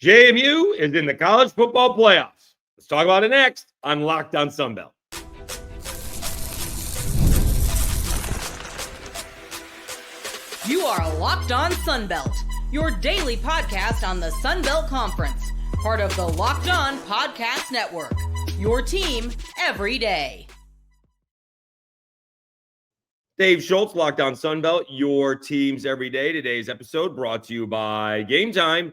JMU is in the college football playoffs. Let's talk about it next on Locked On Sunbelt. You are Locked On Sunbelt, your daily podcast on the Sunbelt Conference, part of the Locked On Podcast Network, your team every day. Dave Schultz, Locked On Sunbelt, your teams every day. Today's episode brought to you by Game Time.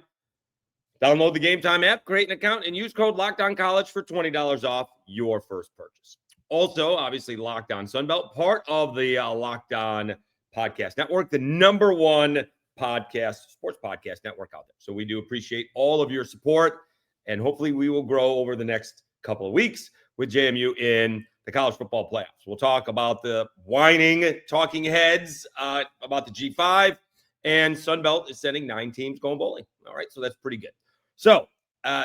Download the Game Time app, create an account, and use code LOCKEDONCollege for $20 off your first purchase. Also, obviously, Locked On Sunbelt, part of the Locked On Podcast Network, the number one sports podcast network out there. So we do appreciate all of your support, and hopefully we will grow over the next couple of weeks with JMU in the college football playoffs. We'll talk about the whining talking heads about the G5, and Sunbelt is sending 9 teams going bowling. All right, so that's pretty good. So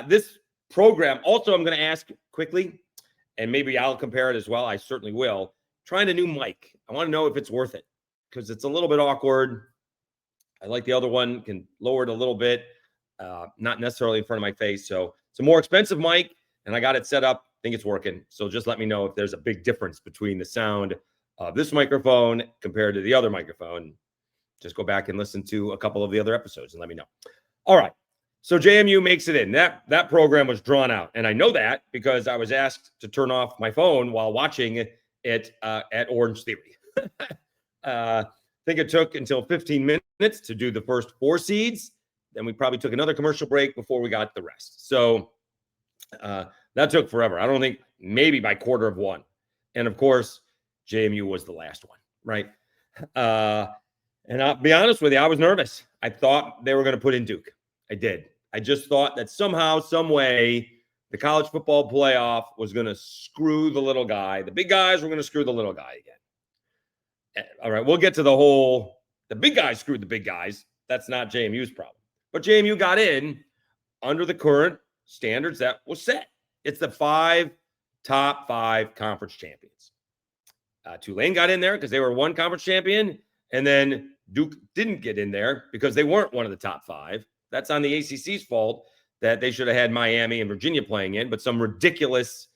this program, also I'm going to ask quickly, and maybe I'll compare it as well. I certainly will. Trying a new mic. I want to know if it's worth it because it's a little bit awkward. I like the other one, can lower it a little bit, not necessarily in front of my face. So it's a more expensive mic, and I got it set up. I think it's working. So just let me know if there's a big difference between the sound of this microphone compared to the other microphone. Just go back and listen to a couple of the other episodes and let me know. All right. So JMU makes it in. That program was drawn out. And I know that because I was asked to turn off my phone while watching it at Orange Theory. I think it took until 15 minutes to do the first 4 seeds. Then we probably took another commercial break before we got the rest. So that took forever. I don't think maybe by quarter of one. And of course, JMU was the last one, right? And I'll be honest with you, I was nervous. I thought they were going to put in Duke. I did. I just thought that somehow, some way, the college football playoff was going to screw the little guy. The big guys were going to screw the little guy again. All right, we'll get to the big guys screwed the big guys. That's not JMU's problem. But JMU got in under the current standards that was set. It's the top 5 conference champions. Tulane got in there because they were one conference champion, and then Duke didn't get in there because they weren't one of the top 5. That's on the ACC's fault that they should have had Miami and Virginia playing in, but some ridiculous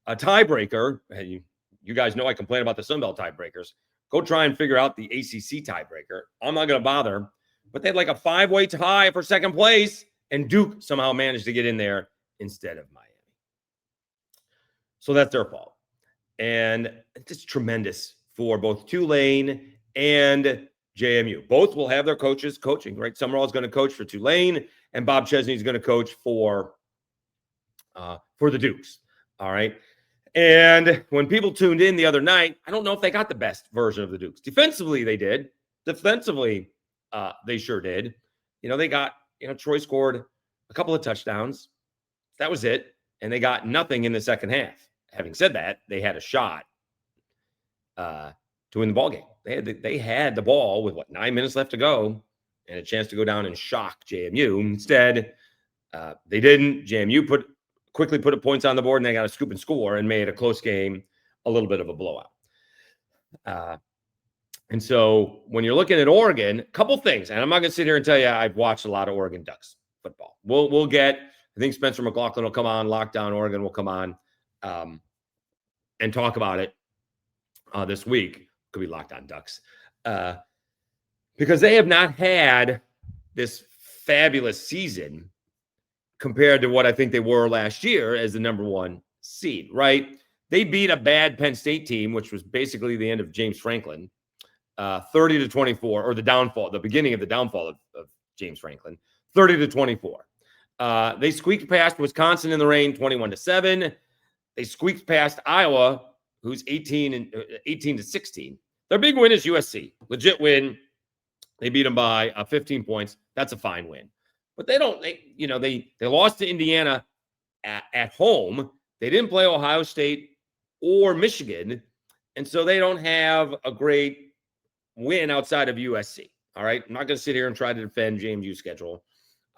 tiebreaker. And you guys know I complain about the Sunbelt tiebreakers. Go try and figure out the ACC tiebreaker. I'm not going to bother. But they had like a 5-way tie for second place, and Duke somehow managed to get in there instead of Miami. So that's their fault. And it's tremendous for both Tulane and JMU. Both will have their coaches coaching, right? Summerall is going to coach for Tulane, and Bob Chesney is going to coach for the Dukes. All right. And when people tuned in the other night, I don't know if they got the best version of the Dukes. Defensively, they did. Defensively, they sure did. They got, Troy scored a couple of touchdowns. That was it. And they got nothing in the second half. Having said that, they had a shot to win the ball game. They had the ball with 9 minutes left to go and a chance to go down and shock JMU. Instead, they didn't. JMU quickly put points on the board, and they got a scoop and score and made a close game a little bit of a blowout. And so when you're looking at Oregon, a couple things, and I'm not going to sit here and tell you I've watched a lot of Oregon Ducks football. We'll get, I think Spencer McLaughlin will come on, Lockdown Oregon will come on and talk about it this week. Could be Locked On Ducks. Because they have not had this fabulous season compared to what I think they were last year as the number 1 seed, right? They beat a bad Penn State team, which was basically the end of James Franklin, 30-24, or the beginning of the downfall of James Franklin, 30-24. They squeaked past Wisconsin in the rain, 21-7. They squeaked past Iowa, who's 18-16. Their big win is USC. Legit win. They beat them by 15 points. That's a fine win. But they lost to Indiana at home. They didn't play Ohio State or Michigan. And so they don't have a great win outside of USC. All right. I'm not going to sit here and try to defend JMU's schedule.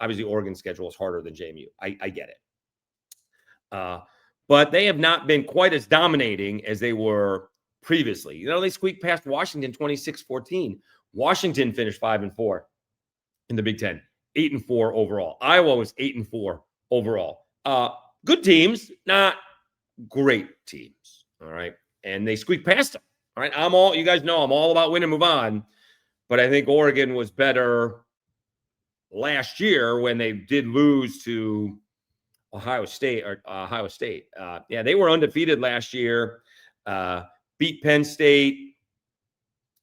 Obviously, Oregon's schedule is harder than JMU. I get it. But they have not been quite as dominating as they were previously. They squeaked past Washington 26-14. Washington finished 5-4 in the Big Ten. 8-4 overall. Iowa was 8-4 overall. Good teams, not great teams. All right. And they squeaked past them. All right. You guys know I'm all about win and move on. But I think Oregon was better last year when they did lose to Ohio State. Yeah, they were undefeated last year. Beat Penn State.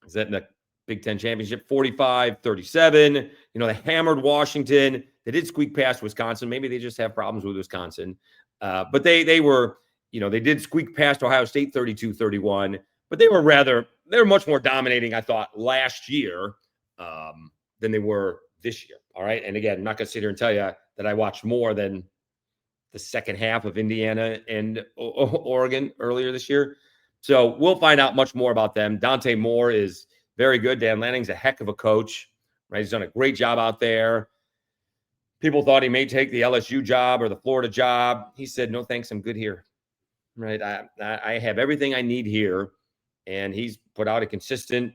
Is that in the Big Ten Championship? 45-37. They hammered Washington. They did squeak past Wisconsin. Maybe they just have problems with Wisconsin. But they were, they did squeak past Ohio State 32-31. But they were much more dominating, I thought, last year than they were this year. All right. And again, I'm not going to sit here and tell you that I watched more than the second half of Indiana and Oregon earlier this year. So we'll find out much more about them. Dante Moore is very good. Dan Lanning's a heck of a coach, right? He's done a great job out there. People thought he may take the LSU job or the Florida job. He said, no, thanks. I'm good here. Right. I have everything I need here. And he's put out a consistent,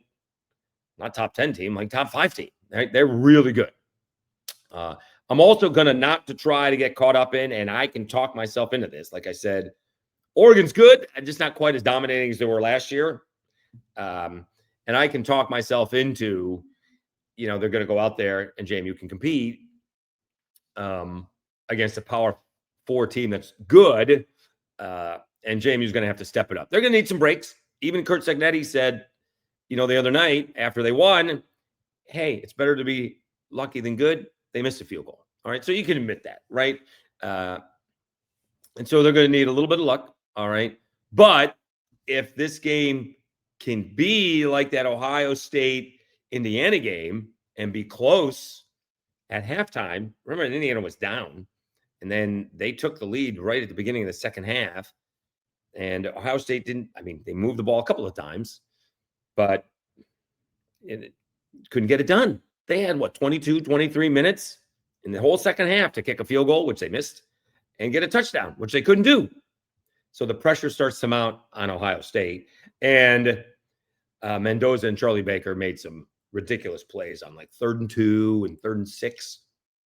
not top 10 team, like top 5 team. Right? They're really good. I'm also going to not to try to get caught up in, and I can talk myself into this. Like I said, Oregon's good, and just not quite as dominating as they were last year. And I can talk myself into, they're going to go out there and JMU can compete against a Power 4 team that's good. And JMU's going to have to step it up. They're going to need some breaks. Even Kurt Segnetti said, the other night after they won, hey, it's better to be lucky than good. They missed a field goal. All right. So you can admit that, right? And so they're going to need a little bit of luck. All right. But if this game can be like that Ohio State Indiana game and be close at halftime, remember Indiana was down and then they took the lead right at the beginning of the second half. And Ohio State they moved the ball a couple of times, but it couldn't get it done. They had 22, 23 minutes in the whole second half to kick a field goal, which they missed, and get a touchdown, which they couldn't do. So the pressure starts to mount on Ohio State. And Mendoza and Charlie Baker made some ridiculous plays on 3rd and 2 and 3rd and 6.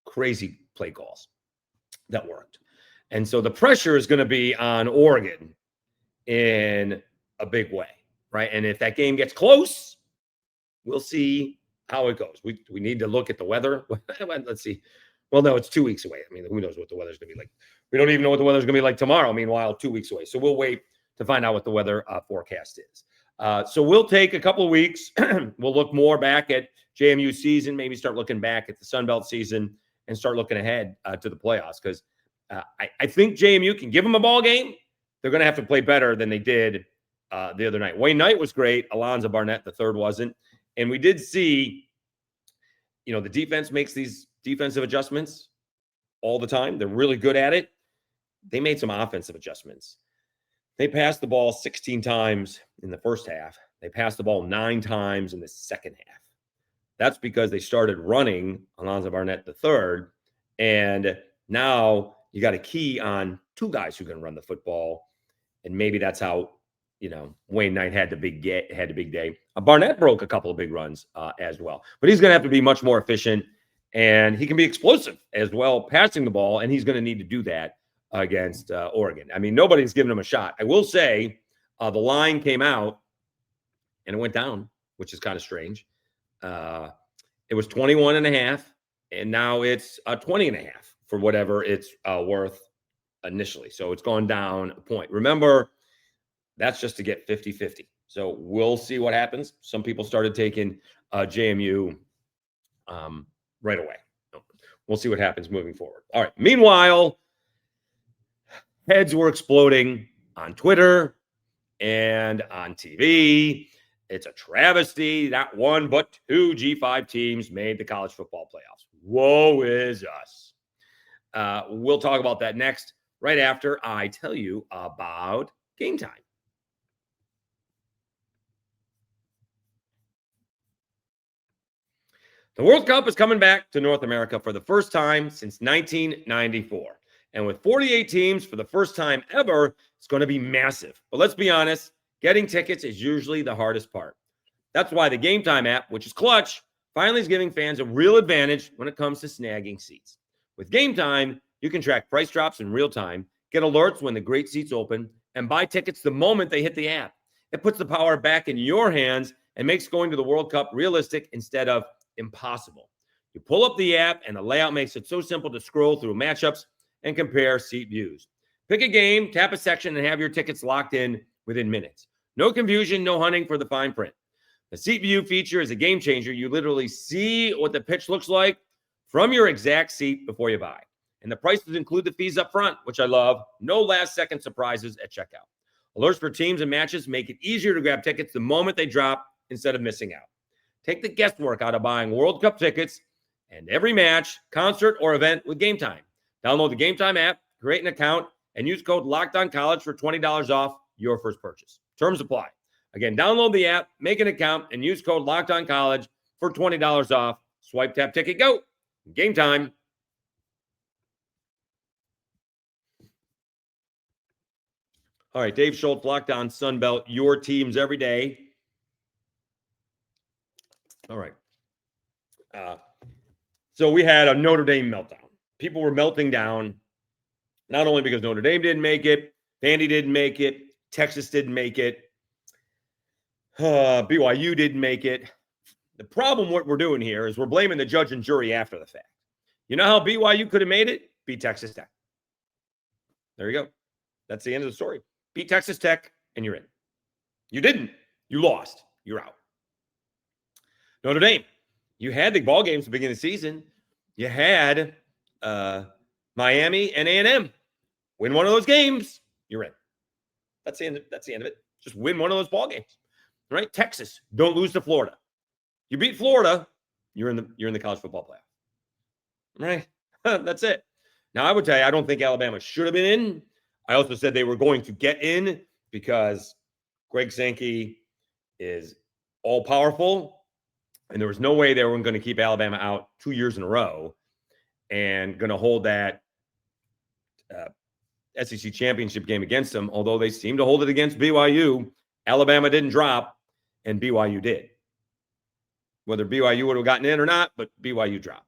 Crazy play calls that worked. And so the pressure is going to be on Oregon in a big way, right? And if that game gets close, we'll see how it goes. We need to look at the weather. Let's see. Well, no, it's 2 weeks away. Who knows what the weather's going to be like? We don't even know what the weather's going to be like tomorrow. Meanwhile, 2 weeks away. So we'll wait to find out what the weather forecast is. So we'll take a couple of weeks. We'll look more back at JMU season, maybe start looking back at the Sun Belt season and start looking ahead to the playoffs. Because I think JMU can give them a ball game. They're going to have to play better than they did the other night. Wayne Knight was great. Alonzo Barnett, the third, wasn't. And we did see, the defense makes these defensive adjustments all the time. They're really good at it. They made some offensive adjustments. They passed the ball 16 times in the first half. They passed the ball 9 times in the second half. That's because they started running Alonzo Barnett the third. And now you got a key on 2 guys who can run the football. And maybe that's how, Wayne Knight had the big day. Barnett broke a couple of big runs as well. But he's going to have to be much more efficient. And he can be explosive as well, passing the ball. And he's going to need to do that against Oregon. Nobody's giving him a shot. I will say the line came out and it went down, which is kind of strange. It was 21.5, and now it's 20.5 for whatever it's worth initially. So it's gone down a point. Remember, that's just to get 50-50. So we'll see what happens. Some people started taking JMU right away. We'll see what happens moving forward. All right. Meanwhile, heads were exploding on Twitter and on TV. It's a travesty. Not 1, but 2 G5 teams made the college football playoffs. Woe is us. We'll talk about that next, right after I tell you about Game Time. The World Cup is coming back to North America for the first time since 1994. And with 48 teams for the first time ever, it's going to be massive. But let's be honest, getting tickets is usually the hardest part. That's why the Game Time app, which is clutch, finally is giving fans a real advantage when it comes to snagging seats. With Game Time, you can track price drops in real time, get alerts when the great seats open, and buy tickets the moment they hit the app. It puts the power back in your hands and makes going to the World Cup realistic instead of impossible. You pull up the app, and the layout makes it so simple to scroll through matchups and compare seat views. Pick a game, tap a section, and have your tickets locked in within minutes. No confusion, no hunting for the fine print. The seat view feature is a game changer. You literally see what the pitch looks like from your exact seat before you buy. And the prices include the fees up front, which I love. No last-second surprises at checkout. Alerts for teams and matches make it easier to grab tickets the moment they drop instead of missing out. Take the guesswork out of buying World Cup tickets and every match, concert, or event with Game Time. Download the Game Time app, create an account, and use code LOCKEDONCollege for $20 off your first purchase. Terms apply. Again, download the app, make an account, and use code LOCKEDONCollege for $20 off. Swipe, tap, ticket, go. Game Time. All right, Dave Schultz, Locked On Sunbelt, your teams every day. All right. So we had a Notre Dame meltdown. People were melting down, not only because Notre Dame didn't make it, Vandy didn't make it, Texas didn't make it, BYU didn't make it. The problem, what we're doing here, is we're blaming the judge and jury after the fact. You know how BYU could have made it? Beat Texas Tech. There you go. That's the end of the story. Beat Texas Tech, and you're in. You didn't. You lost. You're out. Notre Dame. You had the ball games at the beginning of the season. You had Miami and A&M. Win one of those games, you're in. That's the end of it. Just win one of those ball games. Right? Texas, don't lose to Florida. You beat Florida, you're in the college football playoff. Right? That's it. Now, I would tell you, I don't think Alabama should have been in. I also said they were going to get in because Greg Sankey is all-powerful, and there was no way they were going to keep Alabama out 2 years in a row and going to hold that SEC championship game against them, although they seemed to hold it against BYU. Alabama didn't drop, and BYU did. Whether BYU would have gotten in or not, but BYU dropped.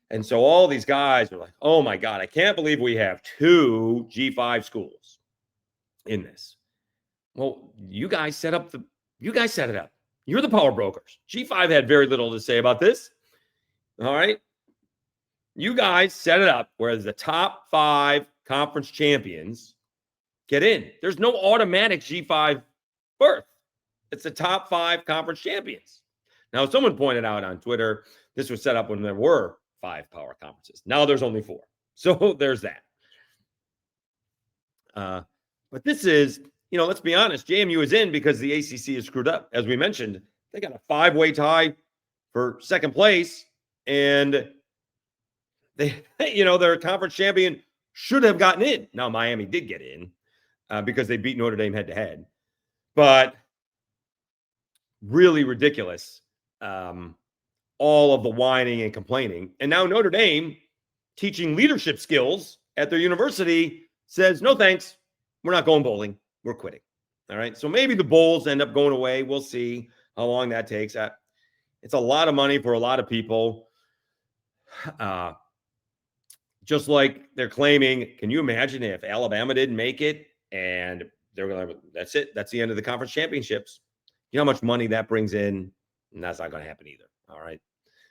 And so all these guys are like, oh, my God, I can't believe we have 2 G5 schools in this. Well, you guys set it up. You're the power brokers. G5 had very little to say about this. All right. You guys set it up where the top 5 conference champions get in. There's no automatic G5 berth. It's the top 5 conference champions. Now, someone pointed out on Twitter, this was set up when there were 5 power conferences. Now there's only 4. So there's that. But this is, let's be honest, JMU is in because the ACC is screwed up. As we mentioned, they got a 5-way tie for second place, and they, their conference champion should have gotten in. Now, Miami did get in because they beat Notre Dame head-to-head. But really ridiculous, all of the whining and complaining. And now Notre Dame, teaching leadership skills at their university, says, no thanks, we're not going bowling. We're quitting. All right. So maybe the bowls end up going away. We'll see how long that takes. It's a lot of money for a lot of people. Just like they're claiming, can you imagine if Alabama didn't make it and they're going to, that's it. That's the end of the conference championships. You know how much money that brings in? And that's not going to happen either. All right.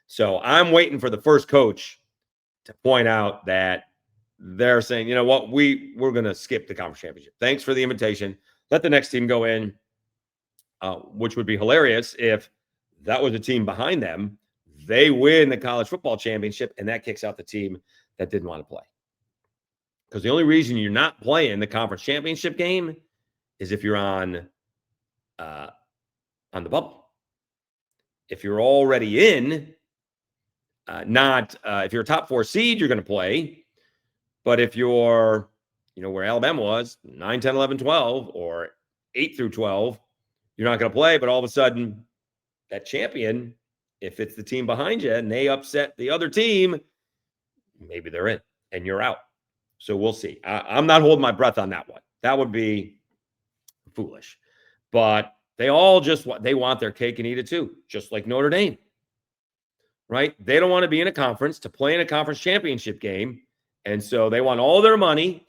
So I'm waiting for the first coach to point out that they're saying, you know what, we're going to skip the conference championship. Thanks for the invitation. Let the next team go in, which would be hilarious if that was a team behind them. They win the college football championship, and that kicks out the team that didn't want to play. Because the only reason you're not playing the conference championship game is if you're on the bubble. If you're already in, if you're a top 4 seed, you're going to play. But if you're, where Alabama was, 9, 10, 11, 12, or 8 through 12, you're not going to play. But all of a sudden, that champion, if it's the team behind you and they upset the other team, maybe they're in and you're out. So we'll see. I'm not holding my breath on that one. That would be foolish. But they all they want their cake and eat it too, just like Notre Dame. right? They don't want to be in a conference to play in a conference championship game. And so they want all their money.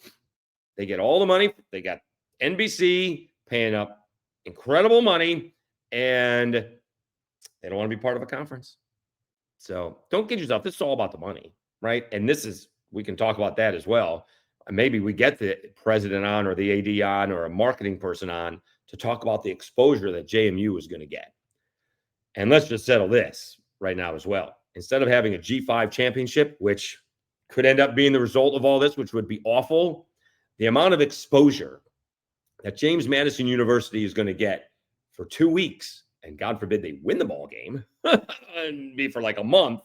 They get all the money. They got NBC paying up incredible money, and they don't want to be part of a conference. So don't kid yourself. This is all about the money, right? And we can talk about that as well. Maybe we get the president on or the AD on or a marketing person on to talk about the exposure that JMU is going to get. And let's just settle this right now as well. Instead of having a G5 championship, which could end up being the result of all this, which would be awful, the amount of exposure that James Madison University is going to get for 2 weeks, and God forbid they win the ball game, and be for like a month,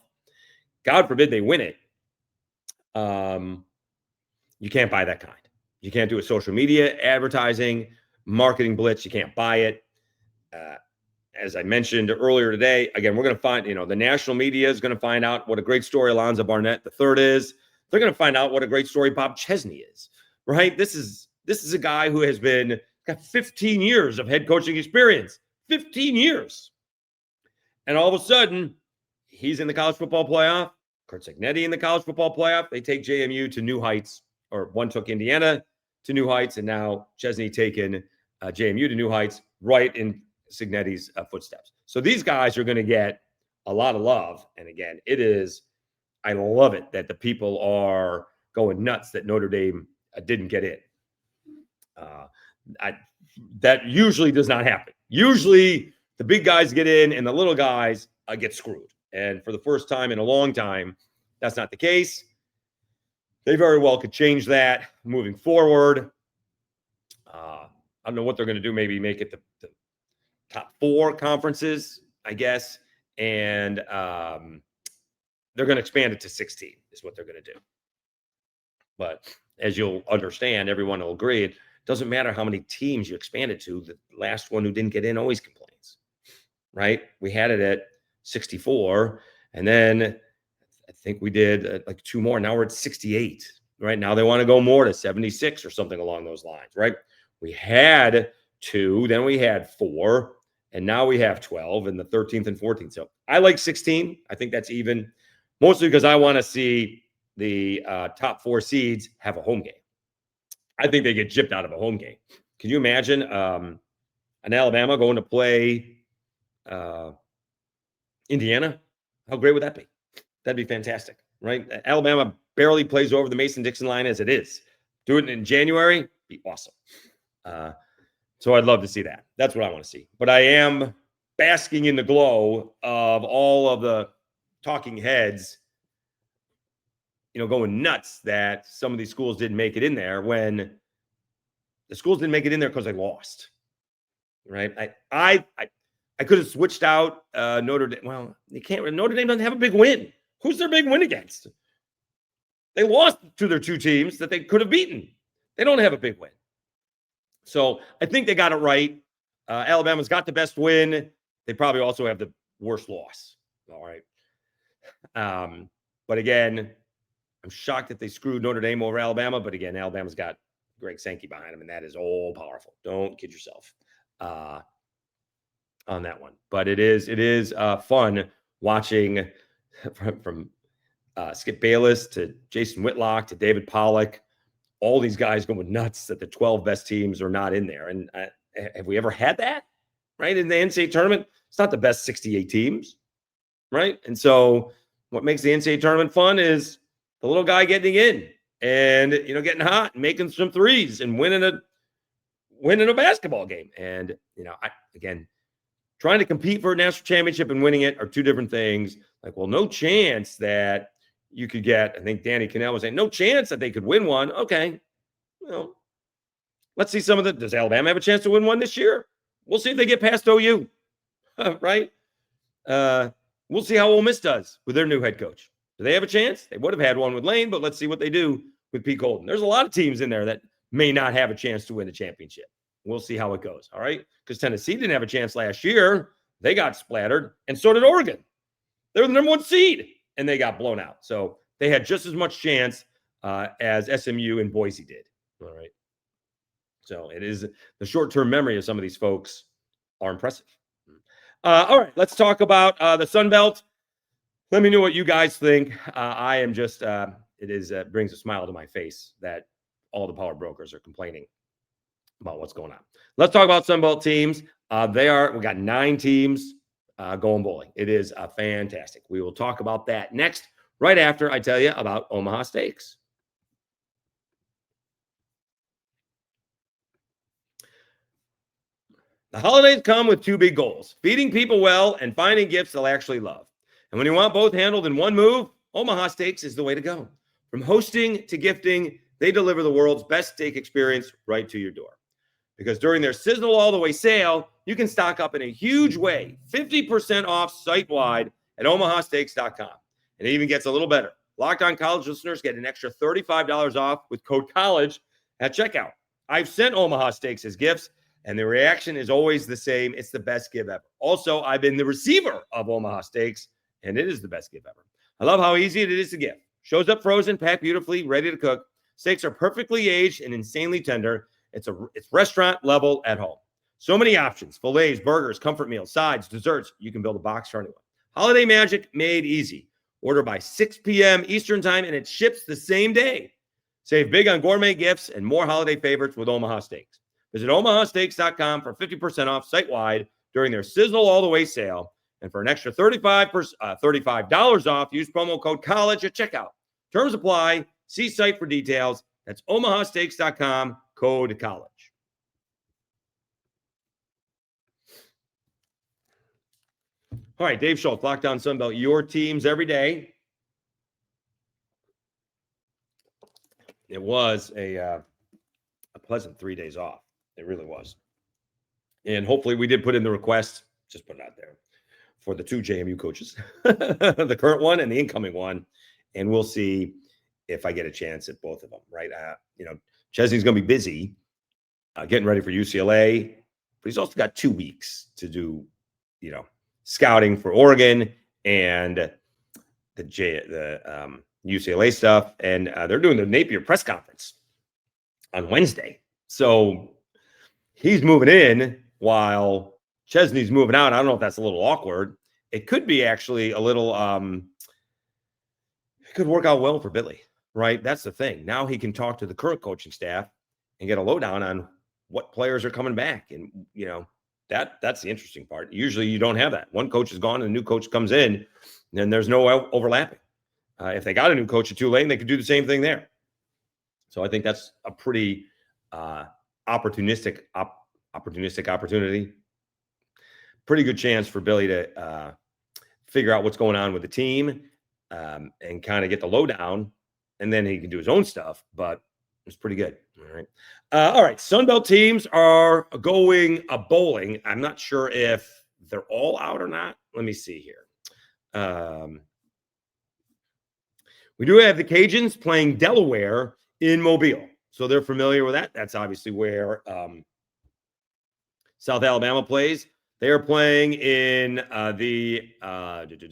God forbid they win it, you can't buy that kind. You can't do a social media advertising, marketing blitz. You can't buy it. As I mentioned earlier today, again, we're going to find, the national media is going to find out what a great story Alonzo Barnett III is. They're going to find out what a great story Bob Chesney is, right? This is a guy who has got 15 years of head coaching experience, 15 years. And all of a sudden, he's in the college football playoff. Kurt Signetti in the college football playoff. They take JMU to new heights, or one took Indiana to new heights, and now Chesney taking JMU to new heights right in Signetti's footsteps. So these guys are going to get a lot of love. And again, I love it that the people are going nuts that Notre Dame didn't get in. That usually does not happen. Usually the big guys get in and the little guys get screwed. And for the first time in a long time, that's not the case. They very well could change that moving forward. I don't know what they're going to do. Maybe make it the top 4 conferences, I guess. And they're going to expand it to 16 is what they're going to do. But as you'll understand, everyone will agree, it doesn't matter how many teams you expand it to. The last one who didn't get in always complains, right? We had it at 64, and then I think we did like 2 more. Now we're at 68, right? Now they want to go more to 76 or something along those lines, right? We had 2, then we had 4, and now we have 12 and the 13th and 14th. So I like 16. I think that's even, mostly because I want to see the top 4 seeds have a home game. I think they get gypped out of a home game. Can you imagine an Alabama going to play Indiana? How great would that be? That'd be fantastic, right? Alabama barely plays over the Mason-Dixon line as it is. Do it in January, be awesome. So I'd love to see that. That's what I want to see. But I am basking in the glow of all of the talking heads, going nuts that some of these schools didn't make it in there, when the schools didn't make it in there because they lost, right? I could have switched out Notre Dame. Well, you can't. Notre Dame doesn't have a big win. Who's their big win against? They lost to their 2 teams that they could have beaten. They don't have a big win. So I think they got it right. Alabama's got the best win. They probably also have the worst loss. All right. But again, I'm shocked that they screwed Notre Dame over Alabama. But again, Alabama's got Greg Sankey behind them, and that is all powerful. Don't kid yourself on that one. But it is fun watching from Skip Bayless to Jason Whitlock to David Pollack, all these guys going nuts that the 12 best teams are not in there. And have we ever had that, right? In the NCAA tournament, it's not the best 68 teams, right? And so what makes the NCAA tournament fun is the little guy getting in and, getting hot and making some threes and winning a basketball game. And, again, trying to compete for a national championship and winning it are 2 different things. Like, well, no chance that you could get, I think Danny Cannell was saying, no chance that they could win one. Okay. Well, let's see some of does Alabama have a chance to win one this year? We'll see if they get past OU, right? We'll see how Ole Miss does with their new head coach. Do they have a chance? They would have had one with Lane, but let's see what they do with Pete Golden. There's a lot of teams in there that may not have a chance to win the championship. We'll see how it goes, all right? Because Tennessee didn't have a chance last year. They got splattered, and so did Oregon. They're the number 1 seed, and they got blown out. So they had just as much chance as SMU and Boise did, all right? So it is the short-term memory of some of these folks are impressive. All right, let's talk about the Sun Belt. Let me know what you guys think. I am just, it brings a smile to my face that all the power brokers are complaining about what's going on. Let's talk about Sunbelt teams. We got 9 teams going bowling. It is fantastic. We will talk about that next, right after I tell you about Omaha Steaks. The holidays come with 2 big goals: feeding people well and finding gifts they'll actually love. And when you want both handled in one move, Omaha Steaks is the way to go. From hosting to gifting, they deliver the world's best steak experience right to your door. Because during their Sizzle All the Way sale, you can stock up in a huge way, 50% off site-wide at omahasteaks.com. And it even gets a little better. Locked On College listeners get an extra $35 off with code COLLEGE at checkout. I've sent Omaha Steaks as gifts, and the reaction is always the same. It's the best gift ever. Also, I've been the receiver of Omaha Steaks, and it is the best gift ever. I love how easy it is to gift. Shows up frozen, packed beautifully, ready to cook. Steaks are perfectly aged and insanely tender. It's restaurant level at home. So many options: fillets, burgers, comfort meals, sides, desserts. You can build a box for anyone. Holiday magic made easy. Order by 6 p.m. Eastern time, and it ships the same day. Save big on gourmet gifts and more holiday favorites with Omaha Steaks. Visit omahasteaks.com for 50% off site-wide during their Sizzle All the Way sale. And for an extra $35 off, use promo code COLLEGE at checkout. Terms apply. See site for details. That's omahasteaks.com, code COLLEGE. All right, Dave Schultz, Locked On Sunbelt, your teams every day. It was a pleasant 3 days off. It really was. And hopefully we did put in the request, just put it out there, for the 2 JMU coaches, the current one and the incoming one. And we'll see if I get a chance at both of them, right? Chesney's going to be busy getting ready for UCLA, but he's also got 2 weeks to do, scouting for Oregon and the UCLA stuff. And they're doing the Napier press conference on Wednesday. So he's moving in while Chesney's moving out. I don't know if that's a little awkward. It could be actually a little, it could work out well for Billy, right? That's the thing. Now he can talk to the current coaching staff and get a lowdown on what players are coming back. And, that's the interesting part. Usually you don't have that. One coach is gone and a new coach comes in, and there's no overlapping. If they got a new coach at Tulane, they could do the same thing there. So I think that's a pretty opportunistic opportunity. Pretty good chance for Billy to figure out what's going on with the team and kind of get the lowdown, and then he can do his own stuff. But it's pretty good. All right. Sunbelt teams are going bowling. I'm not sure if they're all out or not. Let me see here. We do have the Cajuns playing Delaware in Mobile. So they're familiar with that. That's obviously where South Alabama plays. They are playing in the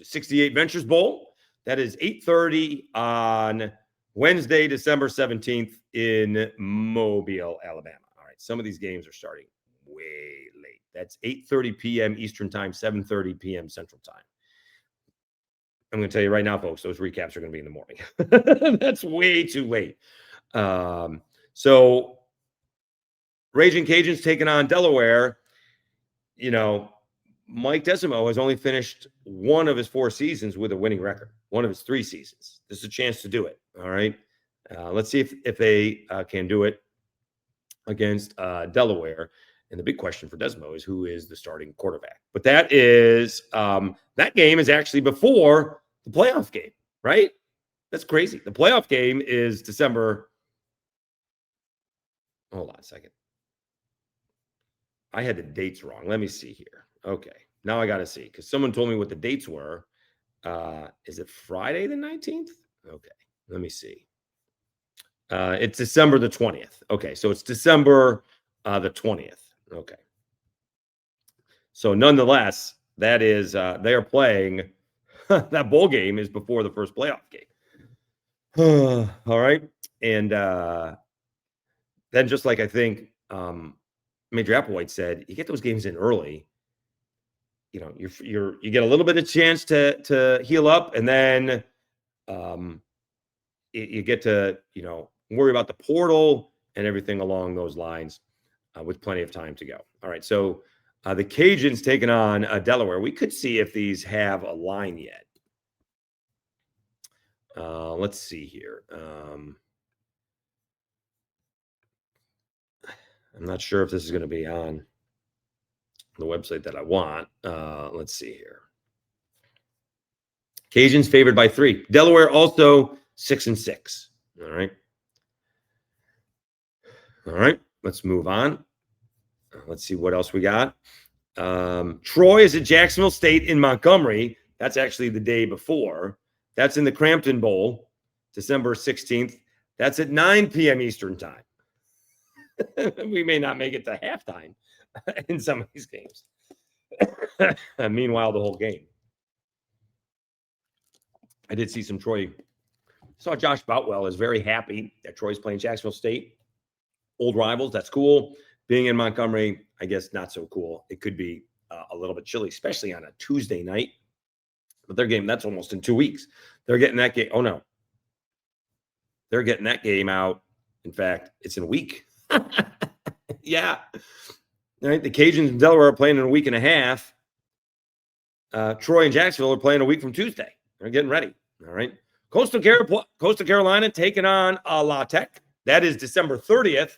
68 Ventures Bowl. That is 8:30 on Wednesday, December 17th in Mobile, Alabama. All right. Some of these games are starting way late. That's 8:30 p.m. Eastern time, 7:30 p.m. Central time. I'm going to tell you right now, folks, those recaps are going to be in the morning. That's way too late. So Raging Cajuns taking on Delaware. Mike Desimo has only finished 1 of his 4 seasons with a winning record, 1 of his 3 seasons. This is a chance to do it. All right. Let's see if they can do it against Delaware. And the big question for Desimo is who is the starting quarterback. But that game is actually before the playoff game, right? That's crazy. The playoff game is December. Hold on a second. I had the dates wrong. Let me see here. Okay. Now I got to see because someone told me what the dates were. Is it Friday the 19th? Okay. Let me see. It's December the 20th. Okay. So it's December the 20th. Okay. So nonetheless, that is, they are playing, that bowl game is before the first playoff game. All right. And then just like I think Major Applewhite said, you get those games in early. you get a little bit of chance to heal up, and then you get to worry about the portal and everything along those lines with plenty of time to go. All right, so the Cajuns taking on Delaware. We could see if these have a line yet. Let's see here. I'm not sure if this is going to be on the website that I want. Let's see here. Cajuns favored by 3. Delaware also 6-6. All right. All right. Let's move on. Let's see what else we got. Troy is at Jacksonville State in Montgomery. That's actually the day before. That's in the Crampton Bowl, December 16th. That's at 9 p.m. Eastern time. We may not make it to halftime in some of these games. Meanwhile, the whole game. I did see some Troy. Saw Josh Boutwell is very happy that Troy's playing Jacksonville State. Old rivals, that's cool. Being in Montgomery, I guess not so cool. It could be a little bit chilly, especially on a Tuesday night. But their game, that's almost in 2 weeks. They're getting that game. Oh, no. They're getting that game out. In fact, it's in a week. Yeah. All right. The Cajuns and Delaware are playing in a week and a half. Troy and Jacksonville are playing a week from Tuesday. They're getting ready. All right. Coastal Carolina taking on La Tech. That is December 30th.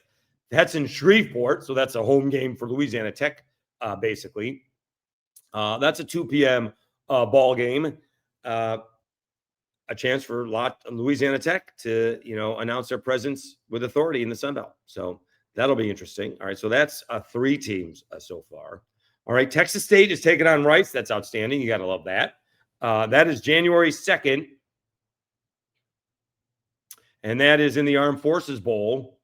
That's in Shreveport. So that's a home game for Louisiana Tech, basically. That's a 2 p.m. Ball game. A chance for Louisiana Tech to, announce their presence with authority in the Sun Belt. So that'll be interesting. All right. So that's 3 teams so far. All right. Texas State is taking on Rice. That's outstanding. You got to love that. That is January 2nd. And that is in the Armed Forces Bowl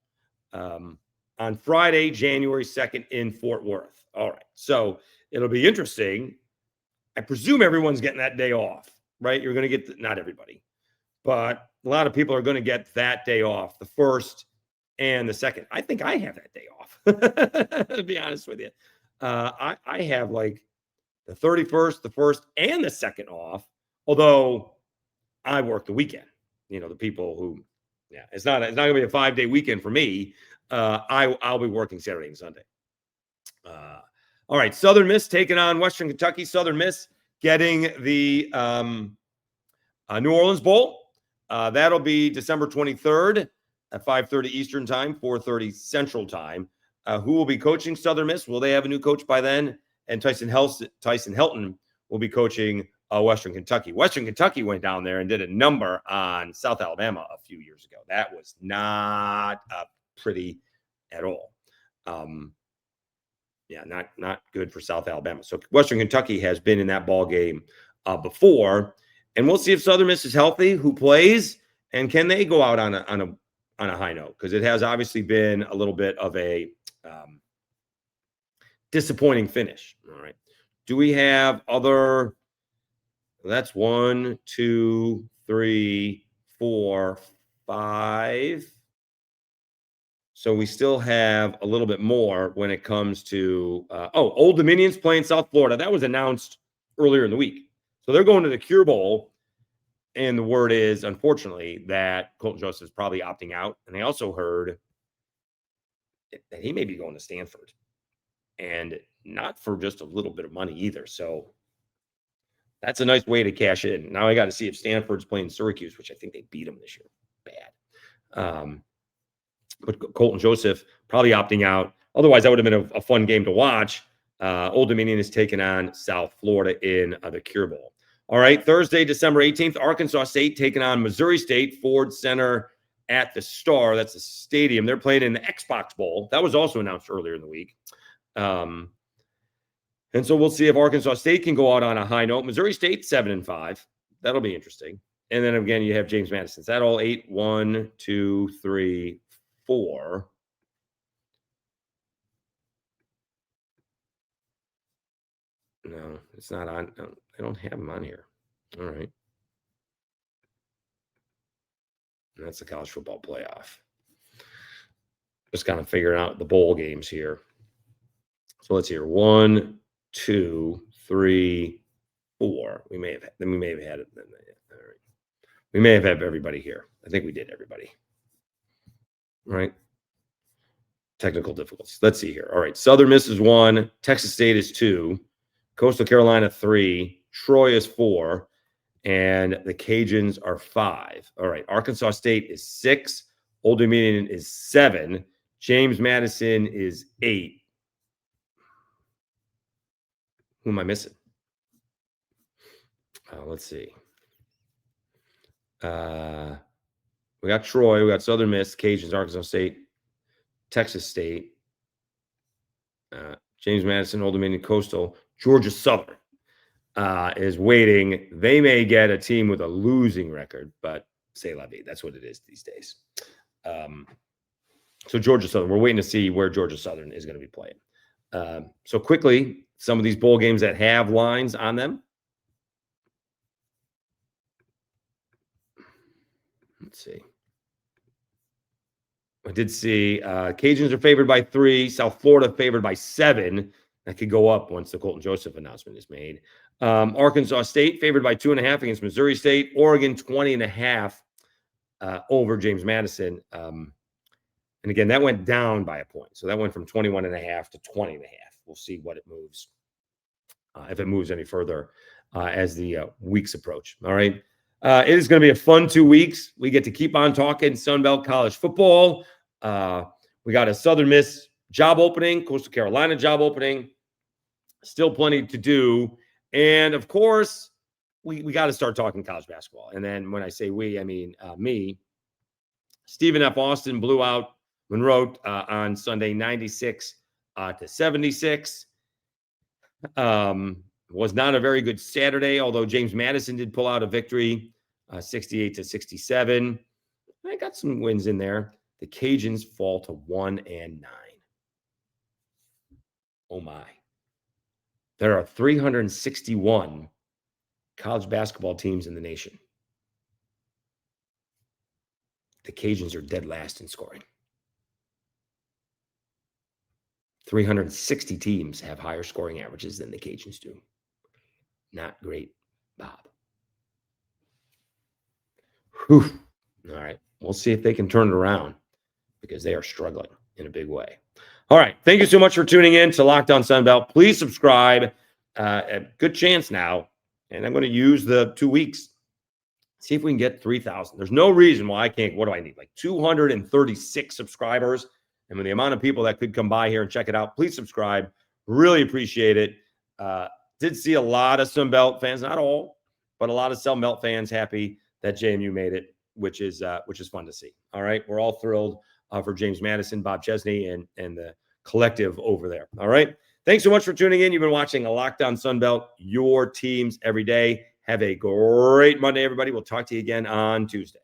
on Friday, January 2nd in Fort Worth. All right. So it'll be interesting. I presume everyone's getting that day off, right? You're going to get, not everybody, but a lot of people are going to get that day off, the 1st and the 2nd. I think I have that day off, to be honest with you. I have like the 31st, the 1st, and the 2nd off, although I work the weekend. The people who, it's not going to be a 5-day weekend for me. I'll be working Saturday and Sunday. All right, Southern Miss taking on Western Kentucky. Southern Miss getting the New Orleans Bowl. That'll be December 23rd at 5:30 Eastern time, 4:30 Central time. Who will be coaching Southern Miss? Will they have a new coach by then? And Tyson Helton will be coaching Western Kentucky. Western Kentucky went down there and did a number on South Alabama a few years ago. That was not pretty at all. Not good for South Alabama. So Western Kentucky has been in that ball game before, and we'll see if Southern Miss is healthy, who plays, and can they go out on a high note, because it has obviously been a little bit of a disappointing finish. All right. Do we have other? That's 1, 2, 3, 4, 5. So we still have a little bit more when it comes to, Old Dominion's playing South Florida. That was announced earlier in the week. So they're going to the Cure Bowl. And the word is, unfortunately, that Colton Joseph is probably opting out. And they also heard that he may be going to Stanford. And not for just a little bit of money either. So that's a nice way to cash in. Now I got to see if Stanford's playing Syracuse, which I think they beat them this year. Bad. But Colton Joseph probably opting out. Otherwise, that would have been a fun game to watch. Old Dominion is taking on South Florida in the Cure Bowl. All right, Thursday, December 18th, Arkansas State taking on Missouri State, Ford Center at the Star. That's a stadium. They're playing in the Xbox Bowl. That was also announced earlier in the week. And so we'll see if Arkansas State can go out on a high note. Missouri State, 7-5. That'll be interesting. And then again, you have James Madison. Is that all 8? 1, 2, 3, 4. No, it's not on. No, I don't have them on here. All right. And that's the college football playoff. Just kind of figuring out the bowl games here. So let's hear 1, 2, 3, 4. We may have had it. All right. We may have had everybody here. I think we did everybody. Right. Technical difficulties. Let's see here. All right. Southern Miss is 1. Texas State is 2. Coastal Carolina 3. Troy is 4. And the Cajuns are 5. All right. Arkansas State is 6. Old Dominion is 7. James Madison is 8. Who am I missing? Let's see. We got Troy. We got Southern Miss, Cajuns, Arkansas State, Texas State, James Madison, Old Dominion, Coastal, Georgia Southern is waiting. They may get a team with a losing record, but c'est la vie. That's what it is these days. So Georgia Southern, we're waiting to see where Georgia Southern is going to be playing. So quickly, some of these bowl games that have lines on them. Let's see. I did see Cajuns are favored by 3. South Florida favored by 7. That could go up once the Colton Joseph announcement is made. Arkansas State favored by 2.5 against Missouri State. Oregon 20.5 over James Madison. And again, that went down by a point. So that went from 21.5 to 20.5. We'll see what it moves, if it moves any further as the weeks approach. All right. It is going to be a fun 2 weeks. We get to keep on talking Sun Belt college football. We got a Southern Miss job opening, Coastal Carolina job opening. Still plenty to do. And, of course, we got to start talking college basketball. And then when I say we, I mean me. Stephen F. Austin blew out Monroe on Sunday 96 to 76. Was not a very good Saturday, although James Madison did pull out a victory, 68 to 67. I got some wins in there. The Cajuns fall to 1-9. Oh my. There are 361 college basketball teams in the nation. The Cajuns are dead last in scoring. 360 teams have higher scoring averages than the Cajuns do. Not great, Bob. Whew. All right. We'll see if they can turn it around because they are struggling in a big way. All right. Thank you so much for tuning in to Locked On Sunbelt. Please subscribe. A good chance now. And I'm going to use the 2 weeks. See if we can get 3,000. There's no reason why I can't. What do I need? Like 236 subscribers. And with the amount of people that could come by here and check it out, please subscribe. Really appreciate it. Did see a lot of Sunbelt fans, not all, but a lot of Sunbelt fans happy that JMU made it, which is fun to see. All right. We're all thrilled for James Madison, Bob Chesney, and the collective over there. All right. Thanks so much for tuning in. You've been watching a Locked On Sunbelt, your teams every day. Have a great Monday, everybody. We'll talk to you again on Tuesday.